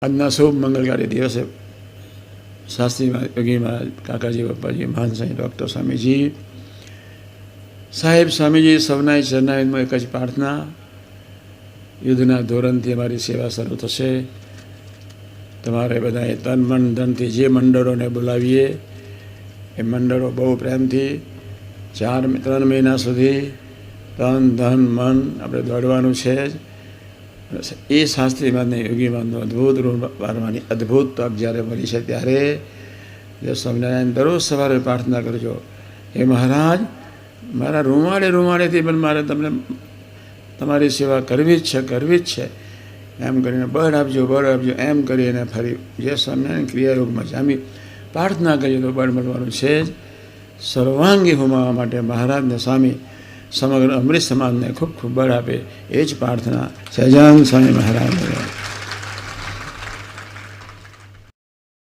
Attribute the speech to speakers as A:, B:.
A: આજના શુભ મંગળકારી દિવસે શાસ્ત્રી યોગી મહારાજ, કાકાજી બાપાજી, મહાન સાંઈ ડૉક્ટર સ્વામીજી સાહેબ, સ્વામીજી સૌના ચરણારવિંદમાં એક જ પ્રાર્થના, યુદ્ધના ધોરણથી અમારી સેવા શરૂ થશે. તમારે બધાએ તન મન ધનથી જે મંડળોને બોલાવીએ એ મંડળો બહુ પ્રેમથી 3 મહિના સુધી તન ધન મન આપણે દોડવાનું છે જ. એ શાસ્ત્રીવાદને યોગીવાદનું અદ્ભુત ઋણ પારવાની અદ્ભુત તક જ્યારે મળી છે ત્યારે જે સ્વામિનારાયણ દરરોજ સવારે પ્રાર્થના કરજો, હે મહારાજ, મારા રૂમાળેથી પણ મારે તમને તમારી સેવા કરવી જ છે એમ કરીને બળ આપજો એમ કરીને ફરી જે સ્વામિનારાયણ ક્રિયાયોગમાં જામી પ્રાર્થના કરીએ તો બળ મળવાનું છે જ. સર્વાંગી હોમાવા માટે મહારાજને સ્વામી સમગ્ર અમૃત સમાજને ખૂબ ખૂબ બળ આપે એ જ પ્રાર્થના. સહજાનંદ સ્વામી મહારાજ.